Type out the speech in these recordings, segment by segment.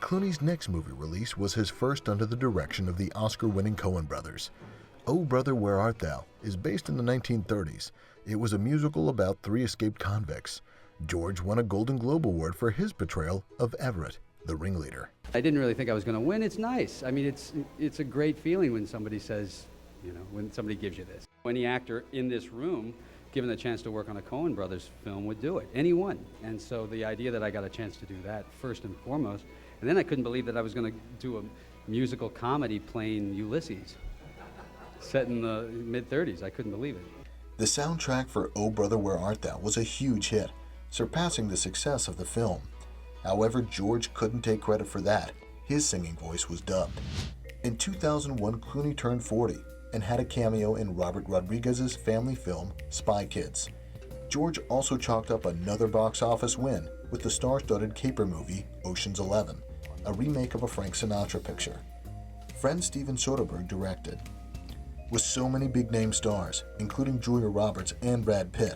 Clooney's next movie release was his first under the direction of the Oscar-winning Coen brothers. Oh Brother, Where Art Thou is based in the 1930s. It was a musical about three escaped convicts. George won a Golden Globe Award for his portrayal of Everett, the ringleader. I didn't really think I was going to win. It's nice. I mean, it's a great feeling when somebody says, you know, when somebody gives you this. Any actor in this room, given the chance to work on a Coen brothers film, would do it. Anyone. And so the idea that I got a chance to do that first and foremost, and then I couldn't believe that I was going to do a musical comedy playing Ulysses, set in the mid-30s. I couldn't believe it. The soundtrack for Oh Brother, Where Art Thou was a huge hit, surpassing the success of the film. However, George couldn't take credit for that. His singing voice was dubbed. In 2001, Clooney turned 40 and had a cameo in Robert Rodriguez's family film, Spy Kids. George also chalked up another box office win with the star-studded caper movie, Ocean's 11, a remake of a Frank Sinatra picture. Friend Steven Soderbergh directed. With so many big-name stars, including Julia Roberts and Brad Pitt,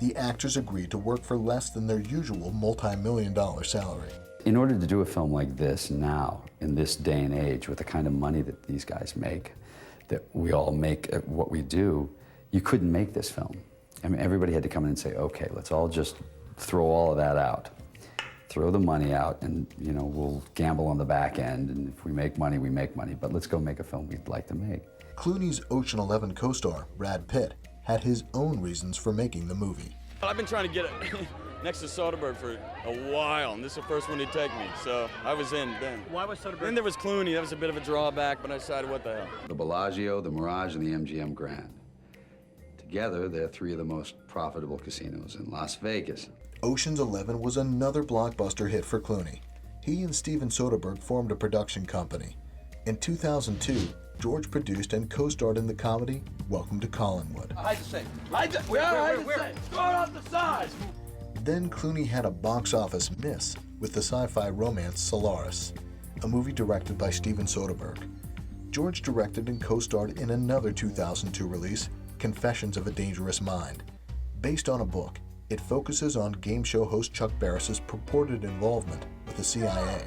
the actors agreed to work for less than their usual multi-million-dollar salary. In order to do a film like this now, in this day and age, with the kind of money that these guys make, that we all make at what we do, you couldn't make this film. I mean, everybody had to come in and say, okay, let's all just throw all of that out. Throw the money out and, you know, we'll gamble on the back end, and if we make money, we make money, but let's go make a film we'd like to make. Clooney's Ocean 11 co-star, Brad Pitt, had his own reasons for making the movie. I've been trying to get it next to Soderbergh for a while, and this is the first one he'd take me, so I was in then. Why was Soderbergh? Then there was Clooney. That was a bit of a drawback, but I decided, what the hell. The Bellagio, the Mirage, and the MGM Grand. Together, they're three of the most profitable casinos in Las Vegas. Ocean's 11 was another blockbuster hit for Clooney. He and Steven Soderbergh formed a production company. In 2002, George produced and co-starred in the comedy Welcome to Collinwood. Hide the safe. Hide the safe. Throw it off the side. Then Clooney had a box office miss with the sci-fi romance Solaris, a movie directed by Steven Soderbergh. George directed and co-starred in another 2002 release, Confessions of a Dangerous Mind. Based on a book, it focuses on game show host Chuck Barris's purported involvement with the CIA.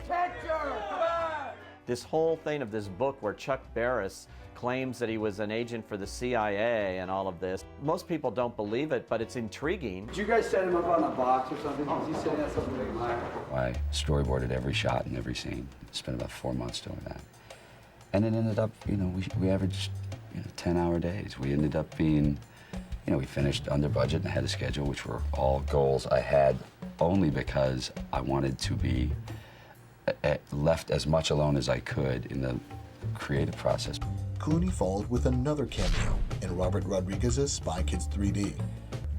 This whole thing of this book where Chuck Barris claims that he was an agent for the CIA and all of this, most people don't believe it, but it's intriguing. Did you guys set him up on a box or something? Was he sitting at something big higher? I storyboarded every shot and every scene. Spent about 4 months doing that. And it ended up, you know, we averaged 10-hour days. We ended up being, you know, we finished under budget and ahead of schedule, which were all goals I had only because I wanted to be left as much alone as I could in the creative process. Clooney followed with another cameo in Robert Rodriguez's Spy Kids 3D.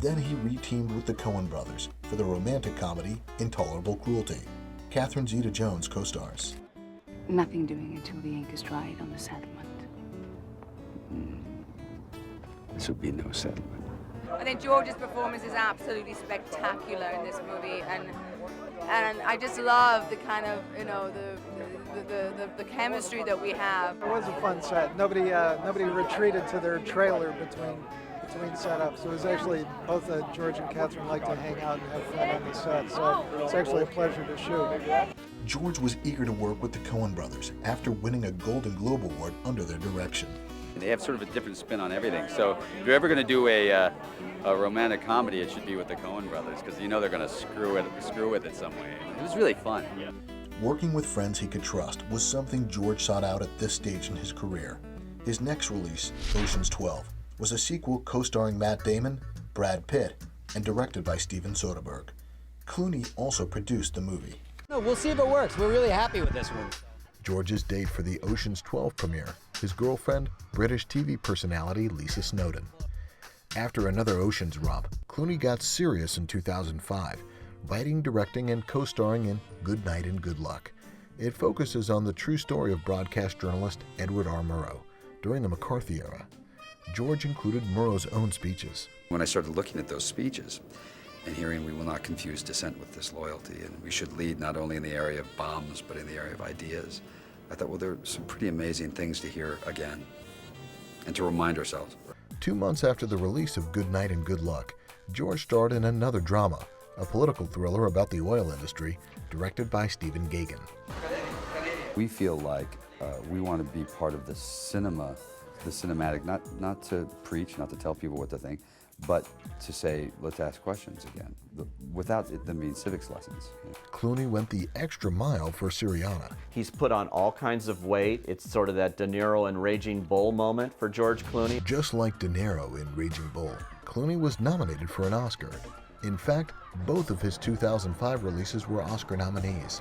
Then he re-teamed with the Coen brothers for the romantic comedy Intolerable Cruelty. Catherine Zeta-Jones co-stars. Nothing doing until the ink is dried on the settlement. This would be no settlement. I think George's performance is absolutely spectacular in this movie, and I just love the kind of, you know, the chemistry that we have. It was a fun set. Nobody retreated to their trailer between setups. It was actually both George and Catherine like to hang out and have fun on the set, so it's actually a pleasure to shoot. George was eager to work with the Coen brothers after winning a Golden Globe Award under their direction. They have sort of a different spin on everything. So if you're ever going to do a romantic comedy, it should be with the Coen brothers, because you know they're going to screw with it some way. It was really fun. Yeah. Working with friends he could trust was something George sought out at this stage in his career. His next release, Ocean's 12, was a sequel co-starring Matt Damon, Brad Pitt, and directed by Steven Soderbergh. Clooney also produced the movie. No, we'll see if it works. We're really happy with this one. George's date for the Ocean's 12 premiere, his girlfriend, British TV personality Lisa Snowdon. After another Ocean's romp, Clooney got serious in 2005, writing, directing, and co-starring in Good Night and Good Luck. It focuses on the true story of broadcast journalist Edward R. Murrow during the McCarthy era. George included Murrow's own speeches. When I started looking at those speeches and hearing we will not confuse dissent with disloyalty, and we should lead not only in the area of bombs, but in the area of ideas, I thought, well, there are some pretty amazing things to hear again and to remind ourselves. 2 months after the release of Good Night and Good Luck, George starred in another drama, a political thriller about the oil industry, directed by Stephen Gaghan. We feel like we want to be part of the cinematic, not to preach, not to tell people what to think, but to say, let's ask questions again, without them being civics lessons. Clooney went the extra mile for Syriana. He's put on all kinds of weight. It's sort of that De Niro in Raging Bull moment for George Clooney. Just like De Niro in Raging Bull, Clooney was nominated for an Oscar. In fact, both of his 2005 releases were Oscar nominees.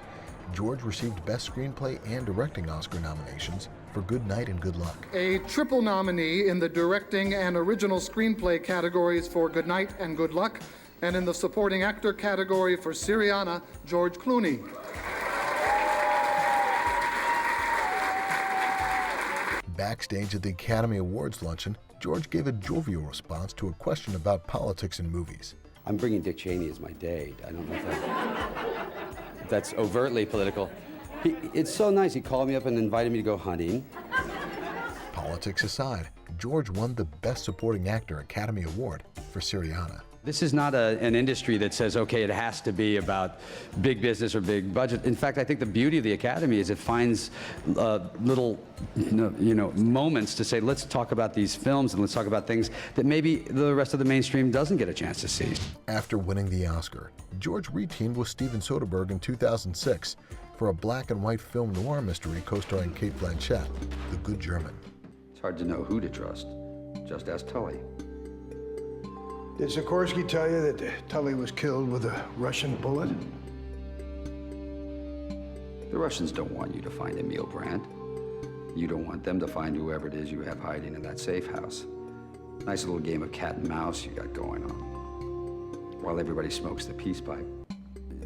George received Best Screenplay and Directing Oscar nominations for Good Night and Good Luck. A triple nominee in the Directing and Original Screenplay categories for Good Night and Good Luck, and in the Supporting Actor category for Syriana, George Clooney. Backstage at the Academy Awards luncheon, George gave a jovial response to a question about politics and movies. I'm bringing Dick Cheney as my date. I don't know if that's overtly political. It's so nice. He called me up and invited me to go hunting. Politics aside, George won the Best Supporting Actor Academy Award for Syriana. This is not an industry that says, okay, it has to be about big business or big budget. In fact, I think the beauty of the Academy is it finds little moments to say, let's talk about these films and let's talk about things that maybe the rest of the mainstream doesn't get a chance to see. After winning the Oscar, George re-teamed with Steven Soderbergh in 2006 for a black and white film noir mystery co-starring Cate Blanchett, The Good German. It's hard to know who to trust. Just ask Tully. Did Sikorsky tell you that Tully was killed with a Russian bullet? The Russians don't want you to find Emil Brandt. You don't want them to find whoever it is you have hiding in that safe house. Nice little game of cat and mouse you got going on, while everybody smokes the peace pipe.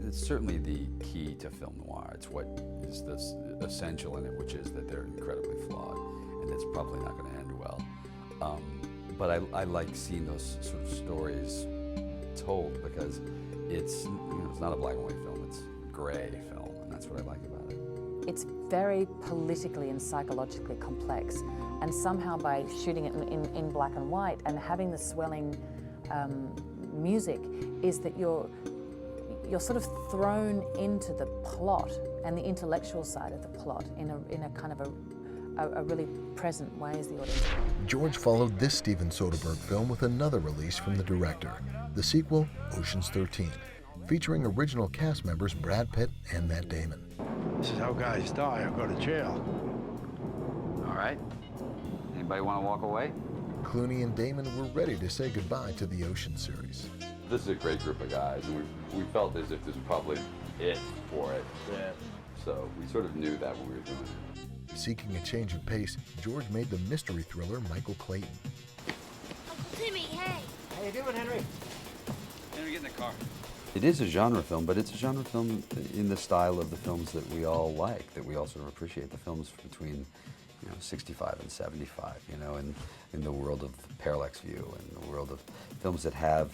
It's certainly the key to film noir. It's what is this essential in it, which is that they're incredibly flawed, and it's probably not going to end well. But I like seeing those sort of stories told because it's not a black and white film, it's a gray film, and that's what I like about it. It's very politically and psychologically complex, and somehow by shooting it in black and white and having the swelling music is that you're sort of thrown into the plot and the intellectual side of the plot in a kind of a really present way as the audience. George followed this Steven Soderbergh film with another release from the director, the sequel, Ocean's 13, featuring original cast members Brad Pitt and Matt Damon. This is how guys die or go to jail. All right. Anybody want to walk away? Clooney and Damon were ready to say goodbye to the Ocean series. This is a great group of guys, and we felt as if this was probably it for it. Yeah. So we sort of knew that when we were doing it. Seeking a change of pace, George made the mystery thriller Michael Clayton. Uncle Timmy, hey! How you doing, Henry? Henry, get in the car. It is a genre film, but it's a genre film in the style of the films that we all like, that we all sort of appreciate. The films between 65 and 75, in the world of Parallax View, and the world of films that have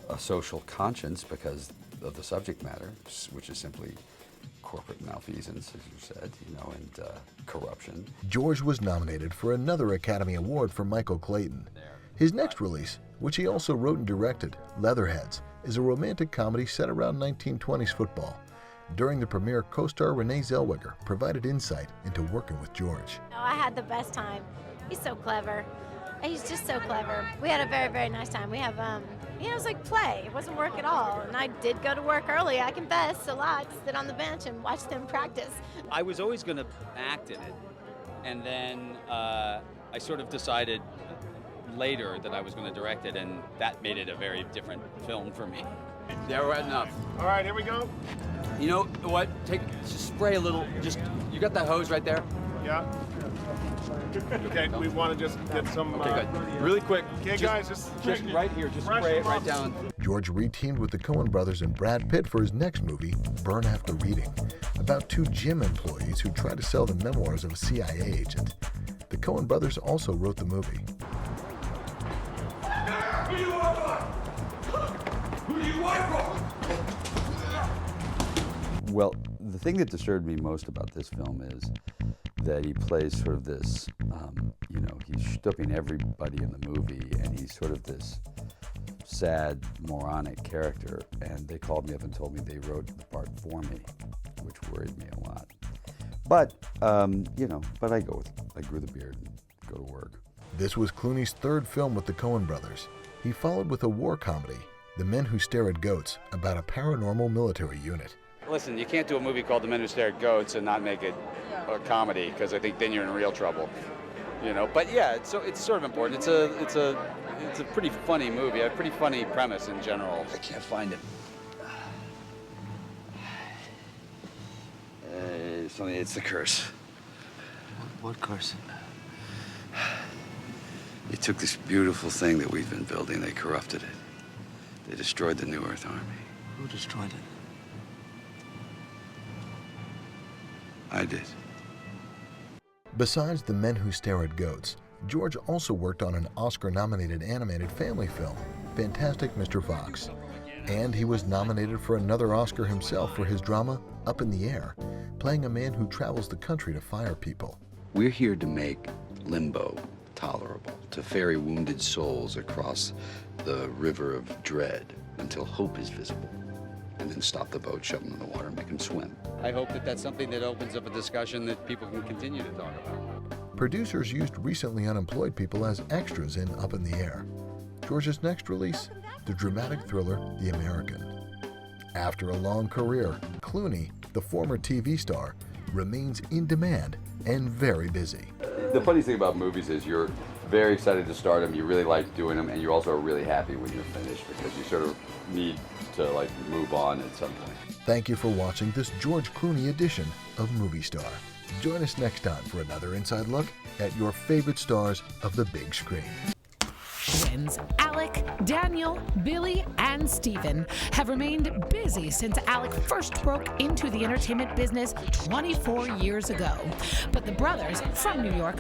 a social conscience because of the subject matter, which is simply corporate malfeasance, as you said, and corruption. George was nominated for another Academy Award for Michael Clayton. His next release, which he also wrote and directed, Leatherheads, is a romantic comedy set around 1920s football. During the premiere, co-star Renee Zellweger provided insight into working with George. Oh, I had the best time. He's so clever. He's just so clever. We had a very, very nice time. We have, it was like play. It wasn't work at all. And I did go to work early, I confess, a lot, sit on the bench and watch them practice. I was always going to act in it, and then I sort of decided later that I was going to direct it, and that made it a very different film for me. Yeah, we're at enough. All right, here we go. You know what? Just spray a little. You got that hose right there? Yeah. Okay, we want to just get some... Okay, good. Really quick. Okay, guys, just right here. Just spray it right down. George re-teamed with the Coen brothers and Brad Pitt for his next movie, Burn After Reading, about two gym employees who try to sell the memoirs of a CIA agent. The Coen brothers also wrote the movie. Who do you want for? Who do you want for? Well, the thing that disturbed me most about this film is that he plays sort of this, he's stooping everybody in the movie, and he's sort of this sad, moronic character. And they called me up and told me they wrote the part for me, which worried me a lot. But, but I grew the beard and go to work. This was Clooney's third film with the Coen brothers. He followed with a war comedy, The Men Who Stare at Goats, about a paranormal military unit. Listen, you can't do a movie called The Men Who Stare at Goats and not make it a comedy, because I think then you're in real trouble. But yeah, it's sort of important. It's a pretty funny movie, a pretty funny premise in general. I can't find it. It's the curse. What curse? They took this beautiful thing that we've been building, they corrupted it. They destroyed the New Earth Army. Who destroyed it? I did. Besides The Men Who Stare at Goats, George also worked on an Oscar-nominated animated family film, Fantastic Mr. Fox. And he was nominated for another Oscar himself for his drama, Up in the Air, playing a man who travels the country to fire people. We're here to make limbo tolerable, to ferry wounded souls across the river of dread until hope is visible, and then stop the boat, shove them in the water, and make them swim. I hope that that's something that opens up a discussion that people can continue to talk about. Producers used recently unemployed people as extras in Up in the Air. George's next release, the dramatic thriller The American. After a long career, Clooney, the former TV star, remains in demand and very busy. The funny thing about movies is you're very excited to start them, you really like doing them, and you're also really happy when you're finished because you sort of need to move on at some point. Thank you for watching this George Clooney edition of Movie Star. Join us next time for another inside look at your favorite stars of the big screen. Twins Alec, Daniel, Billy, and Stephen have remained busy since Alec first broke into the entertainment business 24 years ago. But the brothers from New York